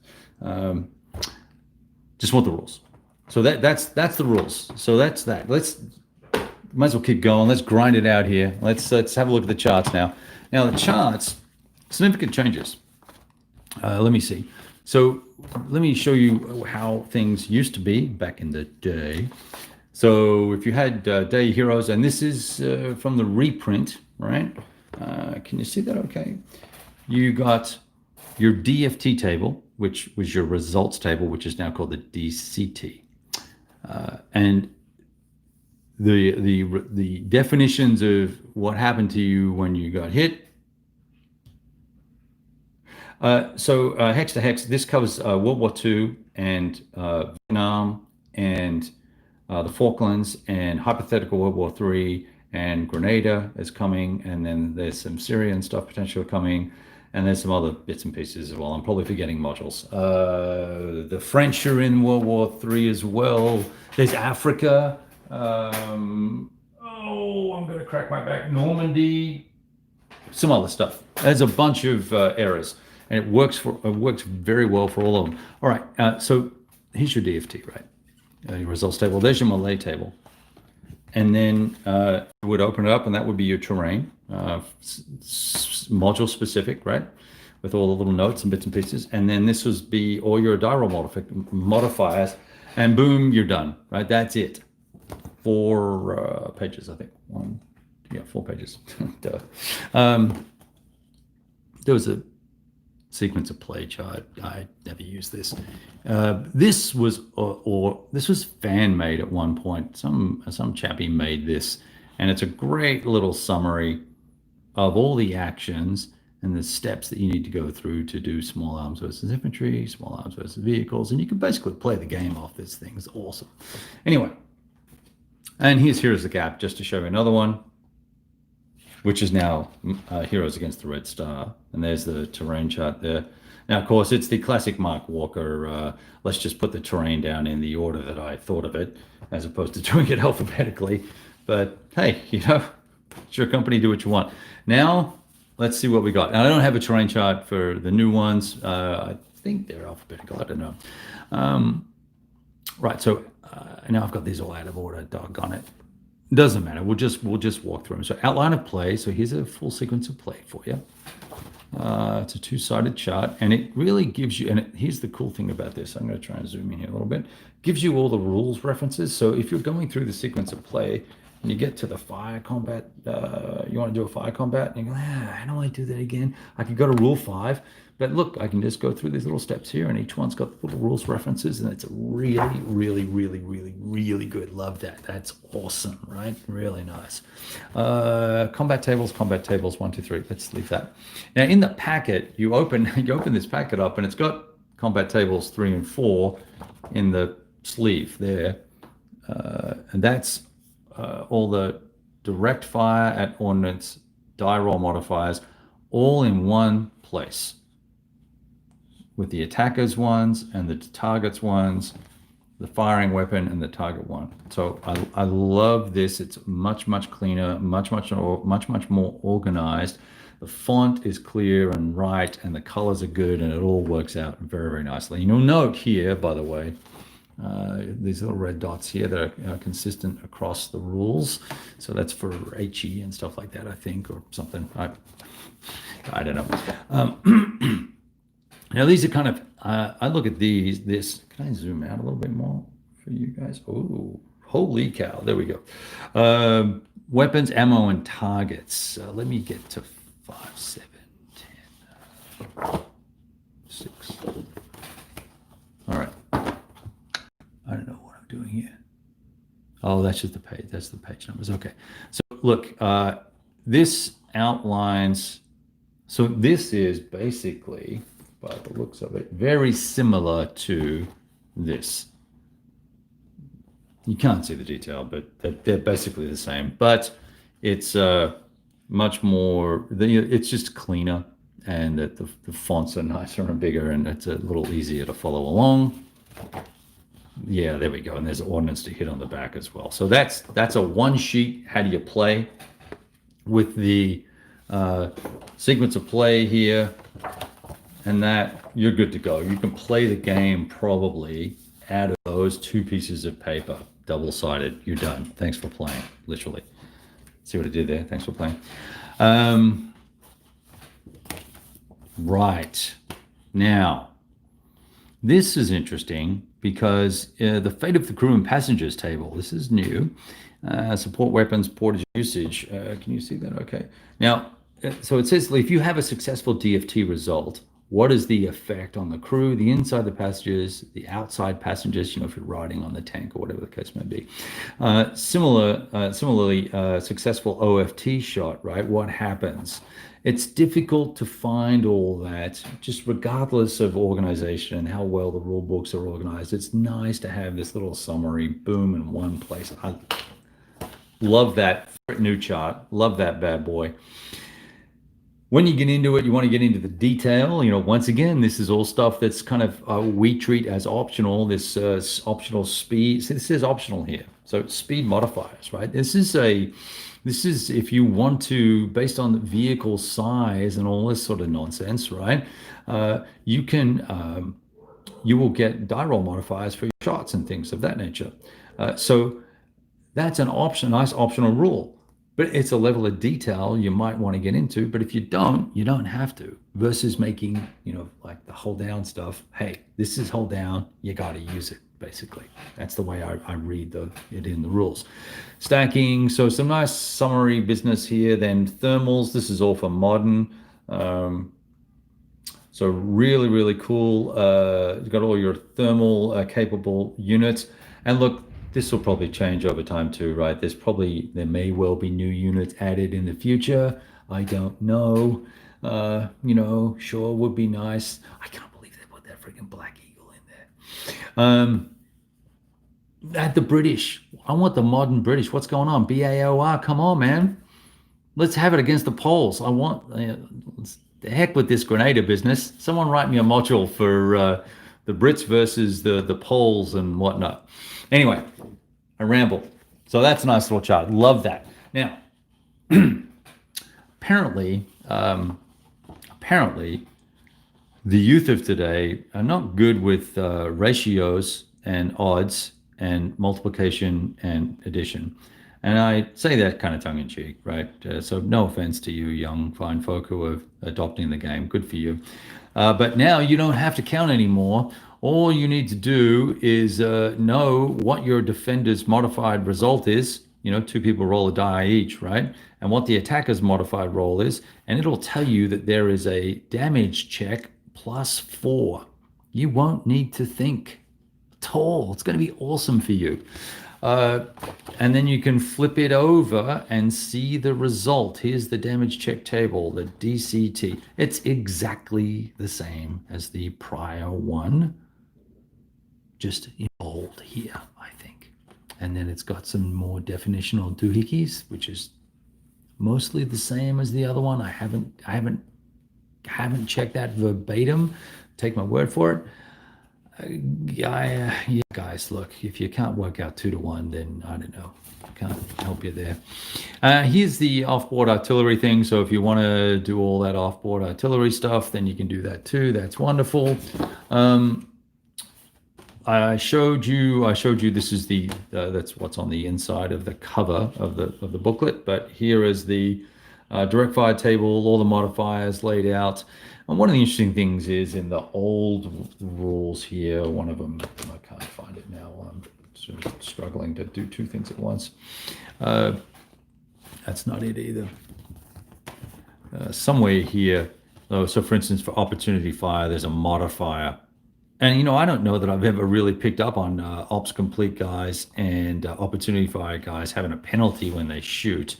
Just want the rules. So that's the rules. So that's that. Might as well keep going. Let's grind it out here. Let's have a look at the charts now. Now the charts, significant changes. Let me see. So let me show you how things used to be back in the day. So if you had Day Heroes, and this is from the reprint, right? Can you see that okay? You got your DFT table, which was your results table, which is now called the DCT. And the definitions of what happened to you when you got hit. So hex to hex, this covers World War II and Vietnam and the Falklands and hypothetical World War III, and Grenada is coming, and then there's some Syrian stuff potentially coming, and there's some other bits and pieces as well. I'm probably forgetting modules. The French are in World War III as well. There's Africa. I'm going to crack my back. Normandy. Some other stuff. There's a bunch of errors, and it works very well for all of them. All right. So here's your DFT, right? Your results table. There's your Malay table. And then you would open it up, and that would be your terrain, module specific, right? With all the little notes and bits and pieces. And then this would be all your die roll modifiers, and boom, you're done, right? That's it. 4 pages, I think. 4 pages. Duh. There was a sequence of play chart. I never used this. This was fan made at one point. Some chappie made this, and it's a great little summary of all the actions and the steps that you need to go through to do small arms versus infantry, small arms versus vehicles, and you can basically play the game off this thing. It's awesome. Anyway, and here's the gap, just to show you another one, which is now Heroes Against the Red Star. And there's the terrain chart there. Now, of course, it's the classic Mark Walker, let's just put the terrain down in the order that I thought of it, as opposed to doing it alphabetically. But hey, it's your company, do what you want. Now, let's see what we got. Now, I don't have a terrain chart for the new ones. I think they're alphabetical, I don't know. Right, so now I've got these all out of order, doggone it. Doesn't matter. We'll just walk through them. So outline of play. So here's a full sequence of play for you. It's a 2-sided chart, and it really gives you. And here's the cool thing about this. I'm going to try and zoom in here a little bit. Gives you all the rules references. So if you're going through the sequence of play and you get to the fire combat, you want to do a fire combat, and you go, I don't want to do that again. I could go to rule 5. But look, I can just go through these little steps here, and each one's got little rules references, and it's really, really, really, really, really good. Love that. That's awesome, right? Really nice. Combat tables, 1, 2, 3. Let's leave that. Now, in the packet, you open this packet up, and it's got combat tables 3 and 4 in the sleeve there, and that's all the direct fire at ordnance, die roll modifiers, all in one place, with the attackers ones and the targets ones, the firing weapon and the target one. So I love this. It's much cleaner, much more organized. The font is clear and right, and the colors are good, and it all works out very, very nicely. And you'll note here, by the way, these little red dots here that are consistent across the rules. So that's for HE and stuff like that, I think, or something. I don't know. Now these are kind of, I look at can I zoom out a little bit more for you guys? Oh, holy cow, there we go. Weapons, ammo, and targets. Let me get to 5, 7, 10, 6. All right. I don't know what I'm doing here. Oh, that's just the page. That's the page numbers. Okay. So look, this outlines. So this is basically, by the looks of it, very similar to this. You can't see the detail, but they're basically the same. But it's much more. It's just cleaner, and the fonts are nicer and bigger, and it's a little easier to follow along. Yeah, there we go. And there's ordnance to hit on the back as well. So that's a one sheet. How do you play with the sequence of play here? And that you're good to go. You can play the game probably out of those 2 pieces of paper, double-sided. You're done. Thanks for playing, literally. See what I did there? Thanks for playing. Right. Now, this is interesting because the fate of the crew and passengers table, this is new. Support weapons, portage usage. Can you see that? Okay. Now, so it says if you have a successful DFT result, what is the effect on the crew, the inside the passengers, the outside passengers, if you're riding on the tank or whatever the case may be. Similarly, successful OFT shot, right? What happens? It's difficult to find all that, just regardless of organization and how well the rule books are organized. It's nice to have this little summary, boom, in one place. I love that new chart. Love that bad boy. When you get into it, you want to get into the detail. Once again, this is all stuff that's kind of we treat as optional. This optional speed. So this is optional here. So speed modifiers, right? This is if you want to, based on the vehicle size and all this sort of nonsense, right? You will get die roll modifiers for your shots and things of that nature. So that's an option, nice optional rule. But it's a level of detail you might want to get into. But if you don't have to. Versus making, like the hold down stuff. Hey, this is hold down. You got to use it, basically. That's the way I read it in the rules. Stacking. So some nice summary business here. Then thermals. This is all for modern. So really, really cool. You've got all your thermal capable units. And look, this will probably change over time too, right? There may well be new units added in the future. I don't know. Sure, would be nice. I can't believe they put that freaking Black Eagle in there. At the British, I want the modern British. What's going on? BAOR, come on, man. Let's have it against the Poles. I want the heck with this Grenada business. Someone write me a module for the Brits versus the Poles and whatnot. Anyway, I ramble. So that's a nice little chart. Love that. Now, apparently, the youth of today are not good with ratios and odds and multiplication and addition. And I say that kind of tongue-in-cheek, right? So no offense to you young, fine folk who are adopting the game. Good for you. But now you don't have to count anymore. All you need to do is know what your defender's modified result is. 2 people roll a die each, right? And what the attacker's modified roll is. And it'll tell you that there is a damage check +4. You won't need to think at all. It's going to be awesome for you. And then you can flip it over and see the result. Here's the damage check table, the DCT. It's exactly the same as the prior one, just in bold here, I think. And then it's got some more definitional doohickeys, which is mostly the same as the other one. I haven't checked that verbatim. Take my word for it. Yeah, guys, look, if you can't work out 2 to 1, then I don't know. I can't help you there. Here's the off-board artillery thing. So if you want to do all that off-board artillery stuff, then you can do that too. That's wonderful. I showed you this is that's what's on the inside of the cover of the booklet, but here is the direct fire table, all the modifiers laid out. And one of the interesting things is in the old rules here, one of them, I can't find it now. I'm sort of struggling to do two things at once. That's not it either. Somewhere here, so for instance, for opportunity fire, there's a modifier. And, I don't know that I've ever really picked up on ops complete guys and opportunity fire guys having a penalty when they shoot.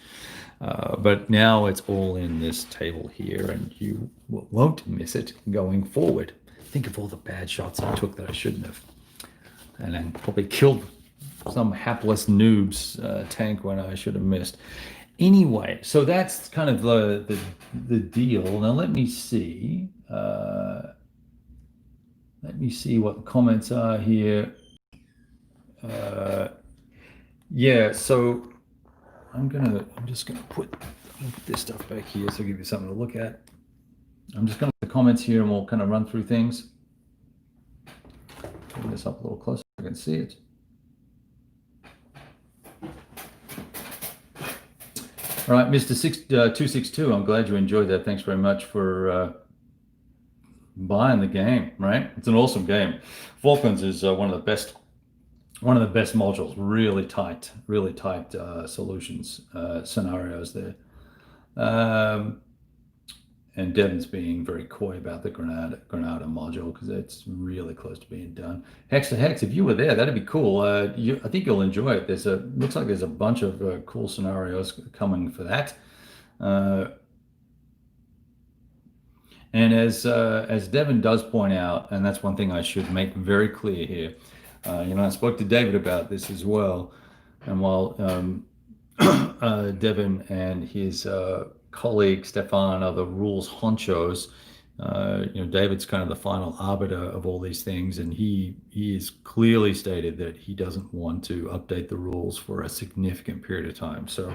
But now it's all in this table here, and you won't miss it going forward. Think of all the bad shots I took that I shouldn't have. And then probably killed some hapless noob's tank when I should have missed. Anyway, so that's kind of the deal. Now let me see. Let me see what the comments are here. Yeah, so I'm just gonna put this stuff back here so I'll give you something to look at. I'm just gonna put the comments here and we'll kind of run through things. Bring this up a little closer so I can see it. All right, Mr. 262, I'm glad you enjoyed that. Thanks very much for buying the game, right? It's an awesome game. Falklands is one of the best modules. Really tight solutions, scenarios there. And Devin's being very coy about the Granada module because it's really close to being done. Hex to Hex, if you were there, that'd be cool. I think you'll enjoy it. Looks like there's a bunch of cool scenarios coming for that. And as Devin does point out, and that's one thing I should make very clear here, I spoke to David about this as well, and while Devin and his colleague Stefan are the rules honchos, David's kind of the final arbiter of all these things, and he has clearly stated that he doesn't want to update the rules for a significant period of time. So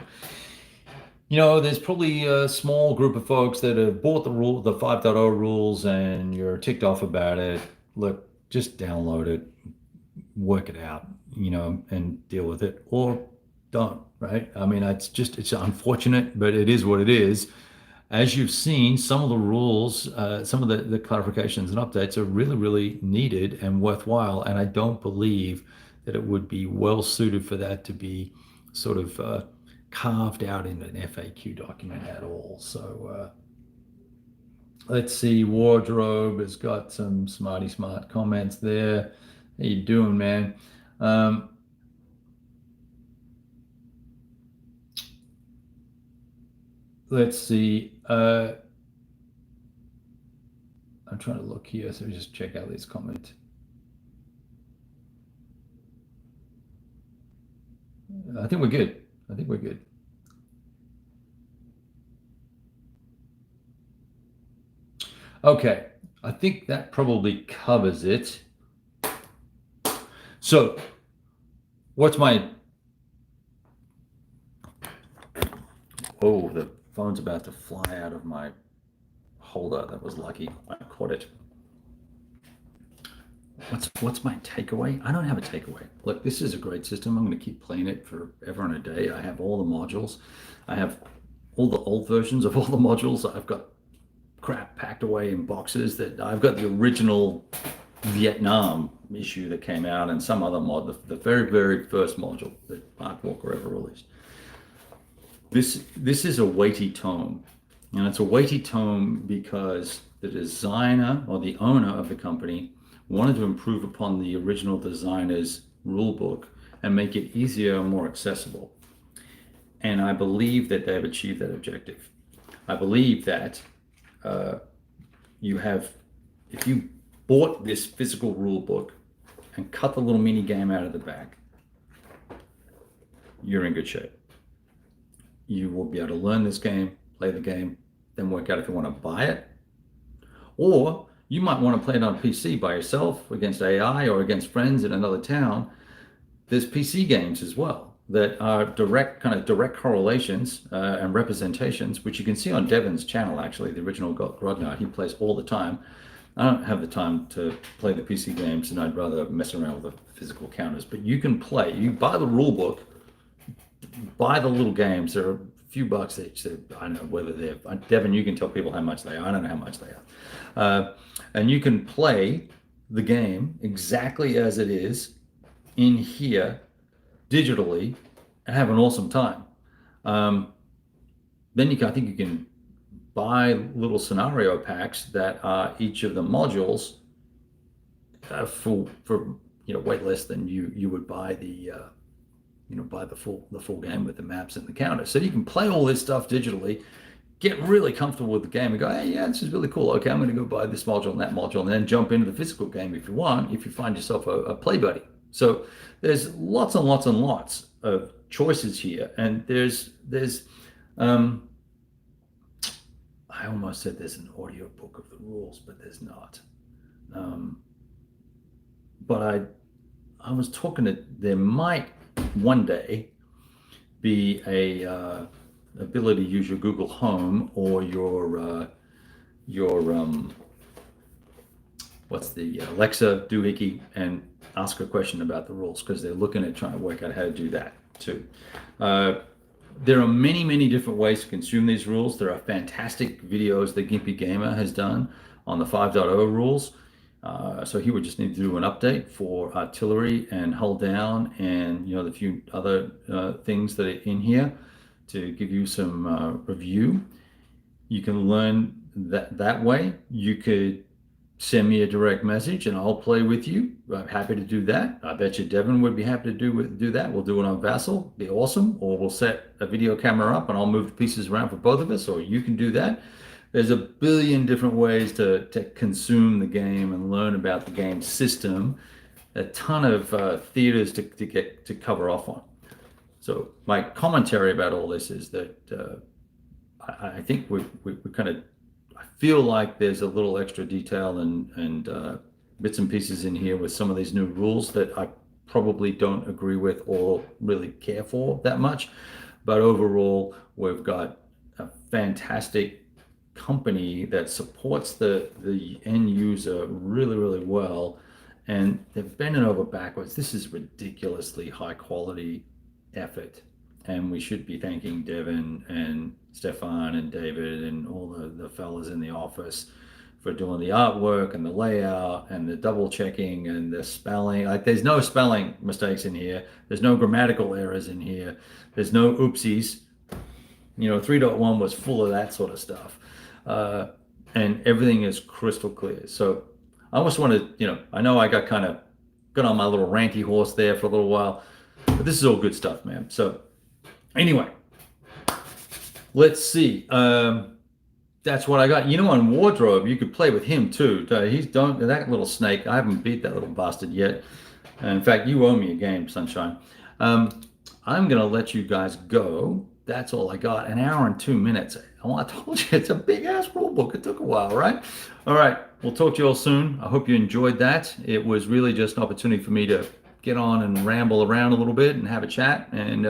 there's probably a small group of folks that have bought the 5.0 rules and you're ticked off about it. Look, just download it, work it out, and deal with it, or don't, right? I mean, it's unfortunate, but it is what it is. As you've seen, some of the rules, some of the clarifications and updates are really, really needed and worthwhile. And I don't believe that it would be well suited for that to be sort of carved out in an FAQ document at all. So let's see, Wardrobe has got some smart comments there. How you doing, man? Let's see. I'm trying to look here, so just check out this comment. I think we're good. Okay, I think that probably covers it. So, what's my... Oh, the phone's about to fly out of my holder. That was lucky. I caught it. What's my takeaway? I don't have a takeaway. Look, this is a great system. I'm going to keep playing it forever and a day. I have all the modules. I have all the old versions of all the modules. I've got crap packed away in boxes. That I've got the original Vietnam issue that came out and some other mod, the very, very first module that Mark Walker ever released. This is a weighty tome, and it's a weighty tome because the designer or the owner of the company wanted to improve upon the original designer's rule book and make it easier and more accessible. And I believe that they've achieved that objective. I believe that if you bought this physical rule book and cut the little mini game out of the back, you're in good shape. You will be able to learn this game, play the game, then work out if you want to buy it. Or you might want to play it on PC by yourself against AI or against friends in another town. There's PC games as well that are direct correlations and representations, which you can see on Devin's channel, actually, the original Grognard. He plays all the time. I don't have the time to play the PC games, and I'd rather mess around with the physical counters. But you can play. You buy the rule book, buy the little games. They're few bucks each. I don't know whether they're, Devin, you can tell people how much they are. I don't know how much they are. And you can play the game exactly as it is in here digitally and have an awesome time. Then I think you can buy little scenario packs that are each of the modules for way less than you would buy the buy the full game with the maps and the counter. So you can play all this stuff digitally, get really comfortable with the game and go, hey, yeah, this is really cool. Okay, I'm going to go buy this module and that module, and then jump into the physical game if you want, if you find yourself a play buddy. So there's lots and lots and lots of choices here. And there's I almost said there's an audio book of the rules, but there's not. But I was talking to, there might one day be a ability to use your Google Home or your what's the Alexa doohickey and ask a question about the rules, because they're looking at trying to work out how to do that too. There are many, many different ways to consume these rules. There are fantastic videos that Gimpy Gamer has done on the 5.0 rules. So he would just need to do an update for artillery and hull down and the few other things that are in here to give you some review. You can learn that way. You could send me a direct message and I'll play with you. I'm happy to do that. I bet you Devin would be happy to do that. We'll do it on Vassal. Be awesome. Or we'll set a video camera up and I'll move the pieces around for both of us, or you can do that. There's a billion different ways to consume the game and learn about the game system. A ton of theaters to cover off on. So my commentary about all this is that I think we kind of, I feel like there's a little extra detail and bits and pieces in here with some of these new rules that I probably don't agree with or really care for that much. But overall, we've got a fantastic company that supports the end user really, really well. And they're bending over backwards. This is ridiculously high quality effort. And we should be thanking Devin and Stefan and David and all the fellas in the office for doing the artwork and the layout and the double checking and the spelling. Like, there's no spelling mistakes in here. There's no grammatical errors in here. There's no oopsies. 3.1 was full of that sort of stuff. And everything is crystal clear. So I almost want to, I know I got on my little ranty horse there for a little while, but this is all good stuff, man. So anyway, let's see. That's what I got. On Wardrobe, you could play with him too. That little snake. I haven't beat that little bastard yet. In fact, you owe me a game, Sunshine. I'm gonna let you guys go. That's all I got. An hour and 2 minutes. I told you it's a big ass rule book. It took a while, right? All right. We'll talk to you all soon. I hope you enjoyed that. It was really just an opportunity for me to get on and ramble around a little bit and have a chat. And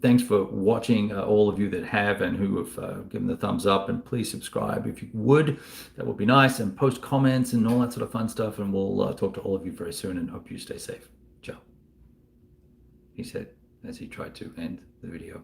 thanks for watching, all of you that have and who have given the thumbs up. And please subscribe if you would. That would be nice. And post comments and all that sort of fun stuff. And we'll talk to all of you very soon and hope you stay safe. Ciao. He said as he tried to end the video.